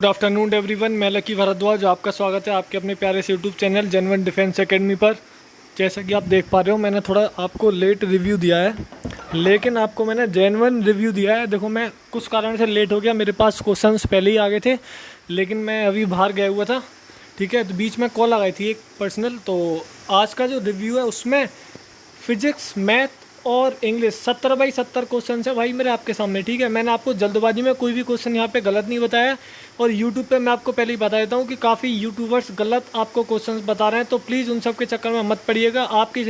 Good afternoon everyone, मैं lucky Bhardwaj. आपका स्वागत है आपके अपने प्यारे से YouTube channel genuine defence academy पर। जैसा कि आप देख पा रहे हो, मैंने थोड़ा आपको लेट रिव्यू दिया है, लेकिन आपको मैंने जेन्युइन रिव्यू दिया है। देखो, मैं कुछ कारण से लेट हो गया, मेरे पास क्वेश्चंस पहले ही आ गए थे, लेकिन मैं अभी बाहर गया हुआ था। ठीक है, तो बीच में कॉल आ गई थी एक पर्सनल। तो आज का जो रिव्यू है उसमें फिजिक्स, मैथ और इंग्लिश 70/70 क्वेश्चन है भाई मेरे आपके सामने। ठीक है, मैंने आपको जल्दबाजी में कोई भी क्वेश्चन यहाँ पे गलत नहीं बताया। और यूट्यूब पे मैं आपको पहले ही बता देता हूँ कि काफ़ी यूट्यूबर्स गलत आपको क्वेश्चंस बता रहे हैं, तो प्लीज़ उन सब के चक्कर में मत पड़िएगा। आपके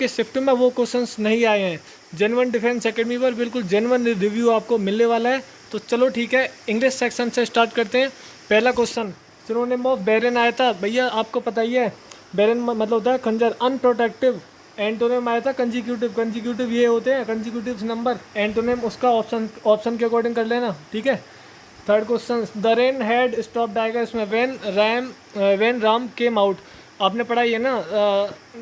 शिफ्ट में वो क्वेश्चंस नहीं आए हैं। जेन्युइन डिफेंस एकेडमी पर बिल्कुल जेन्युइन रिव्यू आपको मिलने वाला है। तो चलो ठीक है, इंग्लिश सेक्शन से स्टार्ट करते हैं। पहला क्वेश्चन, सिनोनिम ऑफ बैरन आया था। भैया आपको पता ही है, बैरन मतलब होता है खंजर, अनप्रोटेक्टिव। एंटोनिम आया था कंजिक्यूटिव। कंजिक्यूटिव ये होते हैं कंजिक्यूटिव नंबर। एंटोनिम उसका ऑप्शन के अकॉर्डिंग कर लेना। ठीक है। Third question, the rain had stop आएगा इसमें व्हेन राम केम आउट। आपने पढ़ा है ना,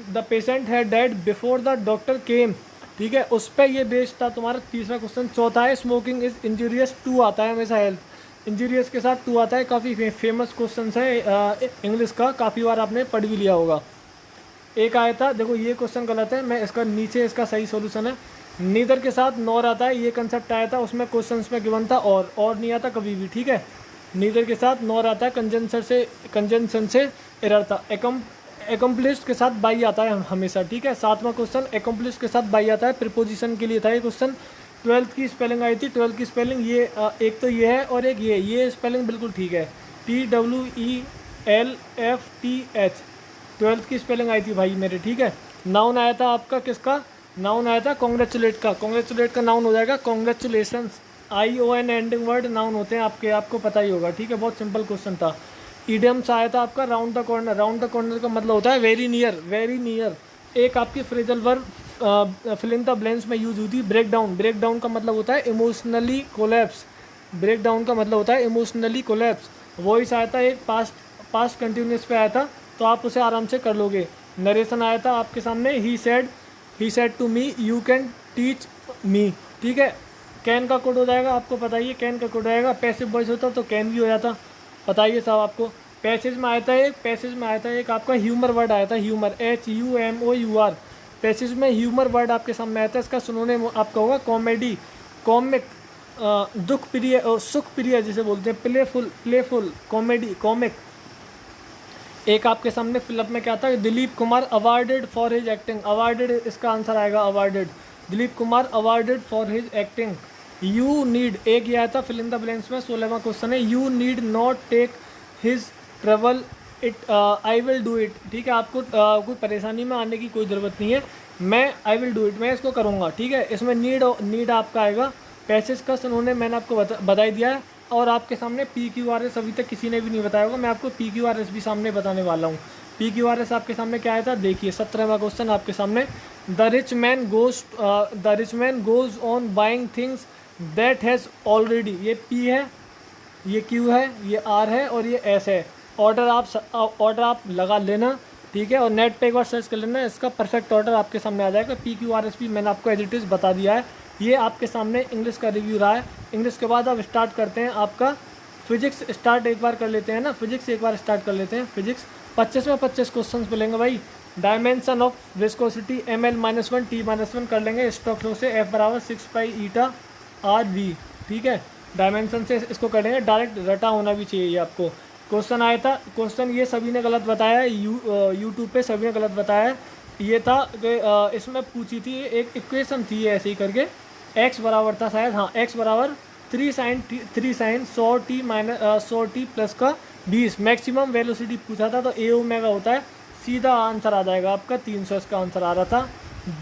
the patient had dead before the doctor केम। ठीक है, उस पर ये बेस्ड था तुम्हारा तीसरा क्वेश्चन। चौथा है, स्मोकिंग इज इंजूरियस टू आता है हमेशा हेल्थ। इंजूरियस के साथ टू आता है, काफ़ी फेमस क्वेश्चन है इंग्लिश का, काफ़ी बार आपने पढ़ भी लिया होगा। एक आया था, देखो ये क्वेश्चन गलत है, मैं इसका नीचे इसका सही सॉल्यूशन है। नीदर के साथ नॉर आता है, ये कंसेप्ट आया था, उसमें क्वेश्चंस में गिवन था और नहीं आता कभी भी। ठीक है, नीदर के साथ नॉर आता है, कंजंक्शन से एरर था। एकम्प्लिश्ड के साथ बाई आता है हमेशा। ठीक है, सातवां क्वेश्चन, एकम्प्लिश्ड के साथ बाई आता है, प्रीपोजिशन के लिए था ये क्वेश्चन। 12th की स्पेलिंग आई थी, 12th की स्पेलिंग ये एक तो ये है और एक ये स्पेलिंग बिल्कुल ठीक है, TWELFTH। 12th की स्पेलिंग आई थी भाई मेरे। ठीक है, नाउन आया था आपका किसका, नाउन आया था कॉन्ग्रेचुलेट का। कॉन्ग्रेचुलेट का नाउन हो जाएगा congratulations. ION ending word noun होते हैं आपको पता ही होगा। ठीक है, बहुत सिंपल क्वेश्चन था। ईडियम्स आया था आपका round the corner. Round the corner का मतलब होता है वेरी नियर, वेरी नियर। एक आपकी phrasal verb fill in the blanks में यूज हुई थी, ब्रेक डाउन। ब्रेक डाउन का मतलब होता है इमोशनली कोलैप्स। ब्रेक डाउन का मतलब होता है इमोशनली कोलैप्स। वॉइस आया था एक पास्ट कंटिन्यूस पे आया था, तो आप उसे आराम से कर लोगे। नरेशन आया था आपके सामने, he said to me you can teach me. ठीक है, कैन का कोड हो जाएगा, आपको पता ही है कैन का कोड आएगा। पैसिव वॉइस होता तो कैन भी हो जाता, बताइए साहब आपको। पैसेज में आया था एक आपका ह्यूमर वर्ड आया था, ह्यूमर, HUMOUR। पैसेज में ह्यूमर वर्ड आपके सामने आया था, इसका सुनोनिम आपका होगा कॉमेडी, कॉमिक, दुख प्रिय, सुख प्रिय जिसे बोलते हैं, प्लेफुल, कॉमेडी, कॉमिक। एक आपके सामने फिलअप में क्या था, Dilip Kumar awarded for his acting. Awarded इसका आंसर आएगा, awarded. Dilip Kumar awarded for his acting. You need, एक ये आया था फिल इन द ब्लैंक्स में, 16वां क्वेश्चन है, you need not take his trouble it, I will do it. ठीक है, आपको कोई परेशानी में आने की कोई ज़रूरत नहीं है, मैं आई विल डू इट, मैं इसको करूँगा। ठीक है, इसमें नीड आपका आएगा। पैसेज का सुनोने मैंने आपको बता दिया है। और आपके सामने PQRS अभी तक किसी ने भी नहीं बताया होगा, मैं आपको PQRS भी सामने बताने वाला हूँ। PQRS आपके सामने क्या आया था, देखिए 17वां क्वेश्चन आपके सामने, the rich man goes on buying things that has already. ये P है, ये Q है, ये R है और ये S है। ऑर्डर आप लगा लेना। ठीक है, और नेट पे एक बार सर्च कर लेना, इसका परफेक्ट ऑर्डर आपके सामने आ जाएगा। PQRS भी मैंने आपको एज इट इज़ बता दिया है। ये आपके सामने इंग्लिश का रिव्यू रहा है। इंग्लिश के बाद अब स्टार्ट करते हैं आपका फिजिक्स। स्टार्ट एक बार कर लेते हैं ना, फिजिक्स एक बार स्टार्ट कर लेते हैं। फिजिक्स 25 में 25 क्वेश्चन मिलेंगे भाई। Dimension of viscosity ml-1 T-1 कर लेंगे स्टोक्स लॉ से, F बराबर 6π/ρ। ठीक है, डायमेंशन से इसको कर लेंगे, डायरेक्ट रटा होना भी चाहिए ये आपको। क्वेश्चन आया था, क्वेश्चन ये सभी ने गलत बताया है, यूट्यूब पे सभी ने गलत बताया है। ये था कि इसमें पूछी थी एक इक्वेशन थी ऐसे ही करके, x बराबर था शायद, हाँ, x बराबर 3 sin 100t प्लस का 20 मैक्सिमम वेलोसिटी पूछा था, तो a ओमेगा होता है। सीधा आंसर आ जाएगा आपका 300, इसका आंसर आ रहा था,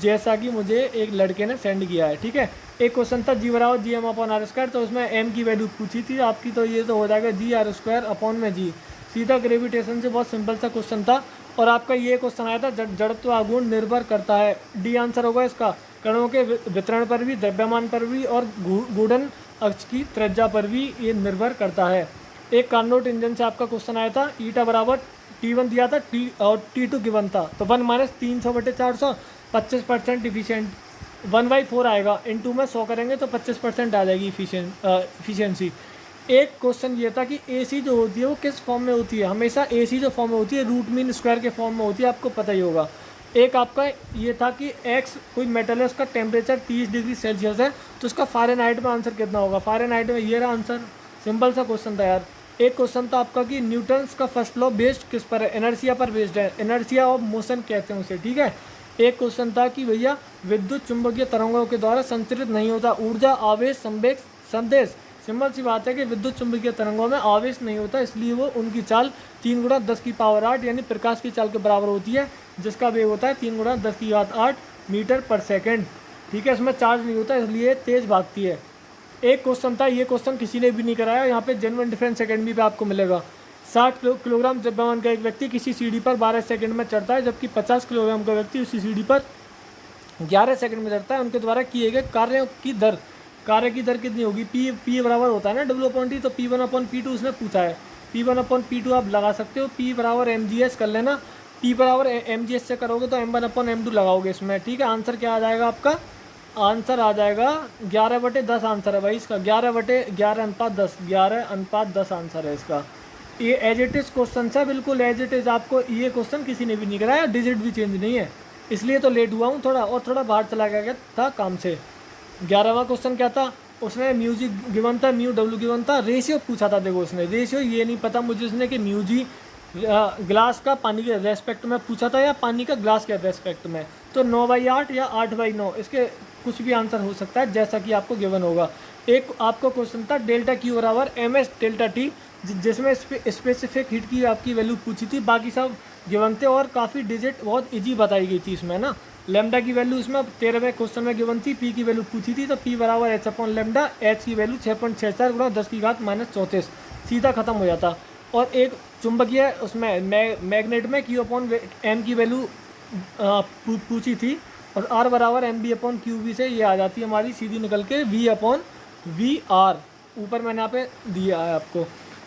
जैसा कि मुझे एक लड़के ने सेंड किया है। ठीक है, एक क्वेश्चन था g बराबर gm/r², तो उसमें m की वैल्यू पूछी थी आपकी, तो ये तो हो जाएगा gr²/g। सीधा ग्रेविटेशन से, बहुत सिंपल सा क्वेश्चन था। और आपका ये क्वेश्चन आया था, जड़त्व आघूर्ण निर्भर करता है, डी आंसर होगा इसका, कणों के वितरण पर भी, द्रव्यमान पर भी और घूर्णन अक्ष की त्रिज्या पर भी ये निर्भर करता है। एक कार्नोट इंजन से आपका क्वेश्चन आया था, ईटा बराबर T1 दिया था, और T2 गिवन था, तो 1 - 300/400, 25% इफिशियंट, 1/4 आएगा। इन 2 में 100 करेंगे तो 25% आ जाएगी इफिशियंसी। एक क्वेश्चन ये था कि AC जो होती है वो किस फॉर्म में होती है, हमेशा AC जो फॉर्म में होती है रूट मीन स्क्वायर के फॉर्म में होती है, आपको पता ही होगा। एक आपका ये था कि x कोई मेटल है, उसका टेम्परेचर 30 डिग्री सेल्सियस है, तो उसका फ़ारेनहाइट में आंसर कितना होगा, फ़ारेनहाइट में ये रहा आंसर। सिंपल सा क्वेश्चन था यार। एक क्वेश्चन था आपका कि न्यूटन्स का फर्स्ट लॉ बेस्ड किस पर है, इनर्शिया पर बेस्ड है, इनर्शिया ऑफ मोशन कहते हैं उसे, ठीक है। एक क्वेश्चन था कि भैया विद्युत चुंबकीय तरंगों के द्वारा संचरित नहीं होता ऊर्जा, आवेश, संवेग, संदेश। सिंपल सी बात है कि विद्युत चुंबकीय तरंगों में आवेश नहीं होता, इसलिए वो उनकी चाल 3 गुणा 10 की पावर 8 यानी प्रकाश की चाल के बराबर होती है, जिसका वेग होता है 3 गुणा 10 की घात 8 मीटर पर सेकंड, ठीक है। इसमें चार्ज नहीं होता इसलिए तेज भागती है। एक क्वेश्चन था, ये क्वेश्चन किसी ने भी नहीं कराया, यहाँ पे जेन्युइन डिफरेंस अकेडमी पे आपको मिलेगा। 60 किलोग्राम द्रव्यमान का एक व्यक्ति किसी सीढ़ी पर 12 सेकंड में चढ़ता है, जबकि 50 किलोग्राम का व्यक्ति उसी सीढ़ी पर 11 सेकंड में चढ़ता है। उनके द्वारा किए गए कार्य की दर कितनी होगी, पी बराबर होता है ना W/T, तो P1/P2 उसने पूछा है। P1/P2 आप लगा सकते हो, P बराबर mgs कर लेना, P बराबर mgs से करोगे तो M1/M2 लगाओगे इसमें, ठीक है। आंसर क्या आ जाएगा आपका, आंसर आ जाएगा 11/10 आंसर है भाई इसका, 11/11:10, 11:10 आंसर है इसका। ये एज इट इज क्वेश्चन है, बिल्कुल एज इट इज। आपको ये क्वेश्चन किसी ने भी नहीं कराया, डिजिट भी चेंज नहीं है, इसलिए तो लेट हुआ हूँ थोड़ा, और थोड़ा बाहर चला गया था काम से। 11वां क्वेश्चन क्या था, उसने म्यूजिक गिवन था, म्यू डब्ल्यू गिवन था, रेशियो पूछा था। देखो उसने रेशियो ये नहीं पता मुझे उसने कि म्यूजी ग्लास का पानी के रेस्पेक्ट में पूछा था या पानी का ग्लास के रेस्पेक्ट में, तो 9/8 या 8/9 इसके कुछ भी आंसर हो सकता है जैसा कि आपको गिवन होगा। एक आपको क्वेश्चन था डेल्टा क्यू बराबर MS डेल्टा टी, जिसमें स्पेसिफिक हीट की आपकी वैल्यू पूछी थी, बाकी सब गिवन थे और काफ़ी डिजिट बहुत इजी बताई गई थी इसमें ना। लेमडा की वैल्यू इसमें 13वें क्वेश्चन में गिवन थी, पी की वैल्यू पूछी थी, तो पी बराबर h/λ, एच की वैल्यू 6.64 गुणा 10 की घात -34, सीधा खत्म हो जाता। और एक चुंबकीय उसमें मैग्नेट में Q/M की वैल्यू पूछी थी, और R बराबर MB/QB से ये आ जाती है हमारी सीधी निकल के V/VR, ऊपर मैंने यहाँ पे दिया है आपको।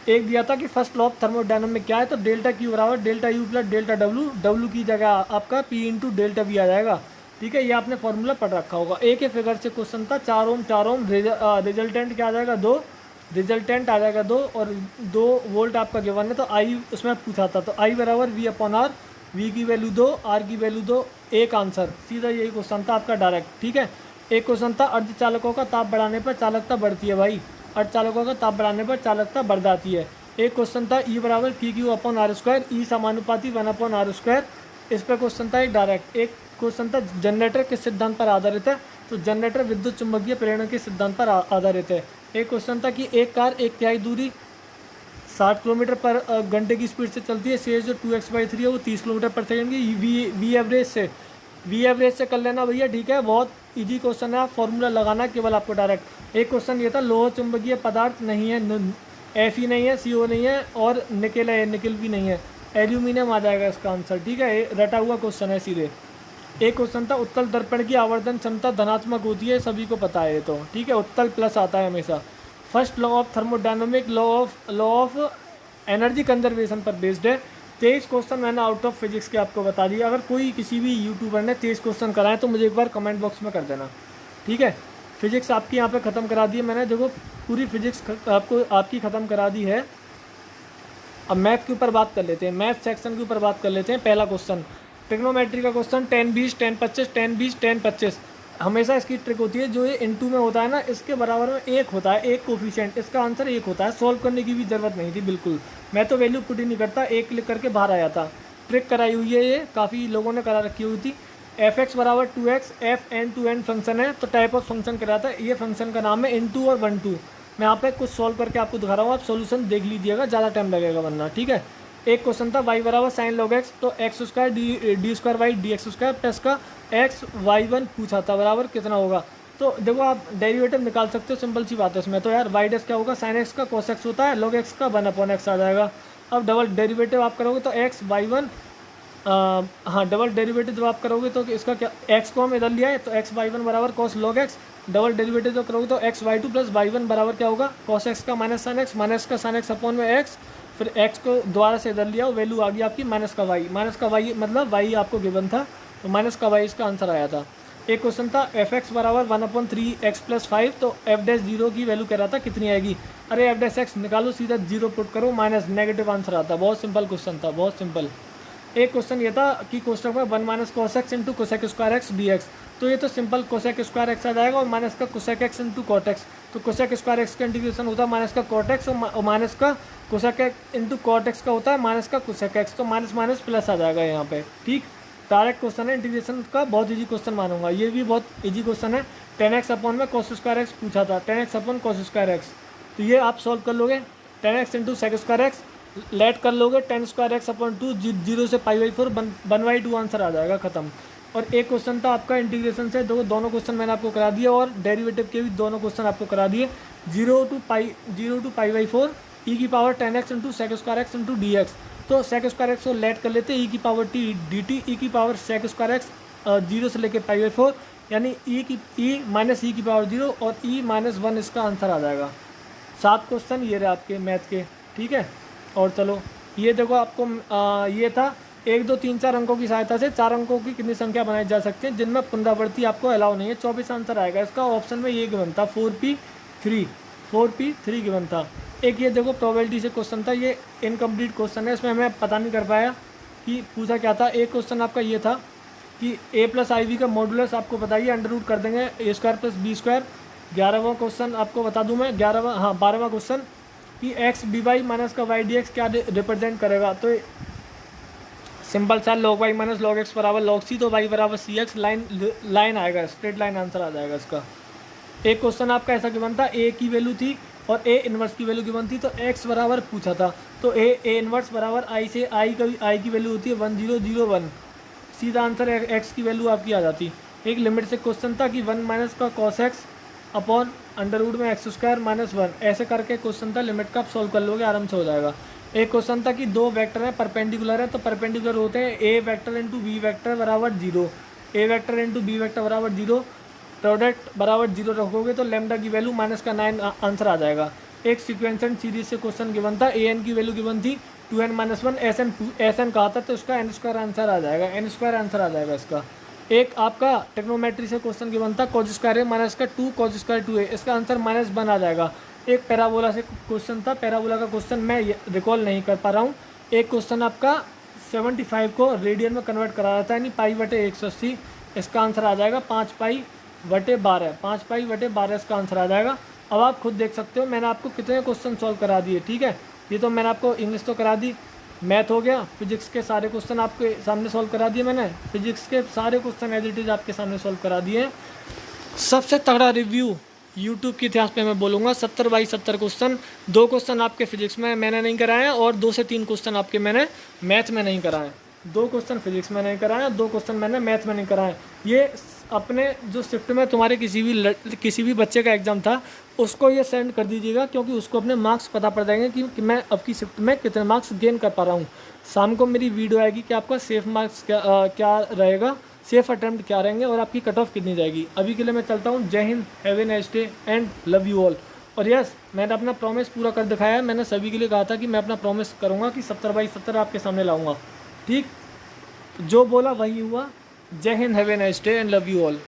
एक दिया था कि फर्स्ट लॉ ऑफ थर्मोडायनामिक क्या है, तो डेल्टा क्यू बराबर delta U plus delta W, W की जगह आपका P इंटू डेल्टा वी आ जाएगा, ठीक है। ये आपने फॉर्मूला पढ़ रखा होगा। एक ही फिगर से क्वेश्चन था 4 ओम, रिजल्टेंट क्या आ जाएगा 2, रिजल्टेंट आ जाएगा 2, और 2 वोल्ट आपका गिवन है, तो आई उसमें पूछा था, तो आई बराबर V/R, V की वैल्यू 2, R की वैल्यू 2, एक आंसर, सीधा यही क्वेश्चन था आपका डायरेक्ट, ठीक है। एक क्वेश्चन था अर्धचालकों का ताप बढ़ाने पर चालकता बढ़ती है भाई, अर्धचालकों का ताप बढ़ाने पर चालकता बढ़ जाती है। एक क्वेश्चन था E बराबर PQ/R², E समानुपाती 1/R², इस पर क्वेश्चन था एक डायरेक्ट। एक क्वेश्चन था जनरेटर किस सिद्धांत पर आधारित है, तो जनरेटर विद्युत चुंबकीय प्रेरण के सिद्धांत पर आधारित है। एक क्वेश्चन था कि एक कार 1/3 दूरी 60 किलोमीटर पर घंटे की स्पीड से चलती है, शेष जो 2x/3 है वो 30 किलोमीटर पर सेकंड की, वी एवरेज से कर लेना भैया, ठीक है। बहुत इजी क्वेश्चन है, आप फॉर्मूला लगाना केवल आपको डायरेक्ट। एक क्वेश्चन ये था लोह चुंबकीय पदार्थ नहीं है, Fe नहीं है, CO नहीं है, और निकेल है, निकेल भी नहीं है, एल्यूमिनियम आ जाएगा इसका आंसर, ठीक है। रटा हुआ क्वेश्चन है सीधे। एक क्वेश्चन था उत्तल दर्पण की आवर्धन क्षमता धनात्मक होती है, सभी को पता है ये तो, ठीक है। उत्तल प्लस आता है हमेशा। First law of thermodynamic law of energy conservation पर बेस्ड है। 23 क्वेश्चन मैंने आउट ऑफ फिजिक्स के आपको बता दिया। अगर कोई किसी भी यूट्यूबर ने 23 क्वेश्चन कराए तो मुझे एक बार कमेंट बॉक्स में कर देना, ठीक है। फिजिक्स आपकी यहाँ पे ख़त्म करा दी है मैंने, देखो पूरी फिजिक्स आपकी ख़त्म करा दी है। अब मैथ के ऊपर बात कर लेते हैं, मैथ सेक्शन के ऊपर बात कर लेते हैं। पहला क्वेश्चन ट्रिग्नोमेट्री का क्वेश्चन 10-20 10-25 10-20 10-25। हमेशा इसकी ट्रिक होती है, जो ये इनटू में होता है ना, इसके बराबर में एक होता है, एक कोफिशिएंट, इसका आंसर एक होता है। सॉल्व करने की भी ज़रूरत नहीं थी बिल्कुल, मैं तो वैल्यू पुट ही नहीं करता, एक क्लिक करके बाहर आ जाता। ट्रिक कराई हुई है ये, काफ़ी लोगों ने करा रखी हुई थी। f(x) बराबर 2x, f(n)(2)n फंक्शन है, तो टाइप ऑफ फंक्शन कराता है। ये फंक्शन का नाम है इनटू और 1-2। मैं यहाँ पे कुछ सॉल्व करके आपको दिखा रहा हूँ, आप सॉल्यूशन देख लीजिएगा, ज़्यादा टाइम लगेगा वरना, ठीक है। एक क्वेश्चन था y बराबर साइन log x, तो x² d² dx² प्लस का x/y1 पूछा था, बराबर कितना होगा। तो देखो आप डेरिवेटिव निकाल सकते हो, सिंपल सी बात है इसमें। तो यार y डैश क्या होगा, साइन x का cos x होता है, log x का 1/x आ जाएगा। अब डबल डेरिवेटिव आप करोगे तो x/y1, हाँ डबल डेरिवेटिव जब आप करोगे तो इसका क्या, x को हम इधर लिया है तो x/y1 बराबर cos log x, double derivative जब करोगे तो x/y2 प्लस y1 बराबर क्या होगा, cos x का माइनस साइन x, माइनस का साइन x अपॉन में x, फिर x को दोबारा से इधर लिया, वैल्यू आ गई आपकी माइनस का y, माइनस का y मतलब y आपको गिवन था, तो माइनस का y इसका आंसर आया था। एक क्वेश्चन था एफ एक्स बराबर 1/3x+5, तो एफ डैश जीरो की वैल्यू कह रहा था कितनी आएगी। अरे एफ डैश एक्स निकालो, सीधा जीरो पुट करो, माइनस नेगेटिव आंसर आता। बहुत सिंपल क्वेश्चन था, बहुत सिंपल। एक क्वेश्चन ये था कि कोष्टक में 1 - cos x into cosec square x D x, तो ये तो सिंपल कोसेक स्क्वायर एक्स आ जाएगा और माइनस का cosec x into cot x, तो कोसेक स्क्वायर एक्स का इंटीग्रेशन होता है माइनस का कॉट एक्स और माइनस का cosec x into cot x का होता है माइनस का कोसेक एक्स, तो माइनस माइनस प्लस आ जाएगा यहाँ पे। ठीक, डायरेक्ट क्वेश्चन है, इंटीग्रेशन का बहुत इजी क्वेश्चन मानूंगा। ये भी बहुत इजी क्वेश्चन है। 10x अपॉन में कॉस स्क्वायर एक्स पूछा था, 10x upon cos square x, तो ये आप सॉल्व कर लोगे। 10x into sec square x let कर लोगे, 10 स्क्वायर एक्स अपॉन 2, 0 से π/4 1/2 आंसर आ जाएगा, खत्म। और एक क्वेश्चन था आपका इंटीग्रेशन से, दोनों क्वेश्चन मैंने आपको करा दिए और डेरिवेटिव के भी दोनों क्वेश्चन आपको करा दिए। 0 to π/4 e की power 10x into sec square x into D x, तो सेक स्क्वायर एक्स को लेट कर लेते e की पावर t dt, e की पावर सेक स्क्वायर एक्स 0 से लेके π/4, यानी e माइनस ई की पावर 0 और e - 1 इसका आंसर आ जाएगा। 7 क्वेश्चन ये रहे आपके मैथ के, ठीक है। और चलो ये देखो आपको ये था 1 2 3 4 अंकों की सहायता से 4 अंकों की कितनी संख्या बनाई जा सकती है जिनमें पुनरावृत्ति आपको अलाउ नहीं है। 24 आंसर आएगा इसका। ऑप्शन में ये गिवन था 4p3 गिवन था। एक ये देखो प्रोबेबिलिटी से क्वेश्चन था, ये इनकम्प्लीट क्वेश्चन है, इसमें मैं पता नहीं कर पाया कि पूछा क्या था। एक क्वेश्चन आपका ये था कि a + iv का मॉडुलस आपको बताइए, अंडर रूट कर देंगे a² + b²। 11वां क्वेश्चन आपको बता दूं मैं, 12वां क्वेश्चन कि x dy माइनस का y dx क्या रिप्रेजेंट करेगा, तो सिंपल सा log y minus log x बराबर log c, तो y बराबर cx, लाइन आएगा, स्ट्रेट लाइन आंसर आ जाएगा इसका। एक क्वेश्चन आपका ऐसा गिवन था, a की वैल्यू थी और a इनवर्स की वैल्यू गिवन थी, तो x बराबर पूछा था, तो a इनवर्स बराबर i से i की वैल्यू होती है 1 0 0 1, सीधा आंसर x की वैल्यू आपकी आ जाती। एक लिमिट से क्वेश्चन था कि 1 माइनस का cos x upon under root में x² - 1, ऐसे करके क्वेश्चन था, लिमिट का आप सॉल्व कर लोगे, आराम से हो जाएगा। एक क्वेश्चन था कि दो वेक्टर हैं परपेंडिकुलर है, तो परपेंडिकुलर होते हैं a vector into b vector बराबर 0, a vector into b vector बराबर 0, प्रोडक्ट बराबर 0 रखोगे तो लैम्डा की वैल्यू -9 आंसर आ जाएगा। एक सीक्वेंसेंट सीरीज से क्वेश्चन गिवन था, an की वैल्यू गिवन थी 2n - 1, एस एन कहा था, तो इसका n² आंसर आ जाएगा, n² आंसर आ जाएगा इसका। एक आपका टेक्नोमेट्री से क्वेश्चन गिवन था, cos स्क्वायर a माइनस का 2 cos स्क्वायर 2a, इसका आंसर -1 आ जाएगा। एक पैराबोला से क्वेश्चन था, पैराबोला का क्वेश्चन मैं रिकॉल नहीं कर पा रहा हूँ। एक क्वेश्चन आपका 75 को रेडियन में कन्वर्ट करा रहा था, यानी π/180, इसका आंसर आ जाएगा 5π/12, 5π/12 इसका आंसर आ जाएगा। अब आप खुद देख सकते हो मैंने आपको कितने क्वेश्चन सॉल्व करा दिए, ठीक है। ये तो मैंने आपको इंग्लिश तो करा दी, मैथ हो गया, फिजिक्स के सारे क्वेश्चन आपके सामने सॉल्व करा दिए मैंने, फिजिक्स के सारे क्वेश्चन एज इट इज़ आपके सामने सॉल्व करा दिए। सबसे तगड़ा रिव्यू यूट्यूब के इतिहास पे मैं बोलूँगा, 70/70 क्वेश्चन। 2 क्वेश्चन आपके फिजिक्स में मैंने नहीं कराए और 2 से 3 क्वेश्चन आपके मैंने मैथ में नहीं कराए। 2 क्वेश्चन फिजिक्स में नहीं कराए, 2 क्वेश्चन मैंने मैथ में नहीं कराए। ये अपने जो शिफ्ट में तुम्हारे किसी भी बच्चे का एग्ज़ाम था उसको ये सेंड कर दीजिएगा, क्योंकि उसको अपने मार्क्स पता पड़ जाएंगे कि मैं अब की शिफ्ट में कितने मार्क्स गेन कर पा रहा हूँ। शाम को मेरी वीडियो आएगी कि आपका सेफ मार्क्स क्या रहेगा, सेफ अटैम्प्ट क्या रहेंगे और आपकी कट ऑफ कितनी जाएगी। अभी के लिए मैं चलता हूँ। जय Hind, have a nice day and love you all. और यस, मैंने अपना प्रॉमिस पूरा कर दिखाया है। मैंने सभी के लिए कहा था कि मैं अपना प्रॉमिस करूँगा कि 70/70 आपके सामने लाऊंगा, ठीक। जो बोला वही हुआ। जय Hind, have a nice day and love you all.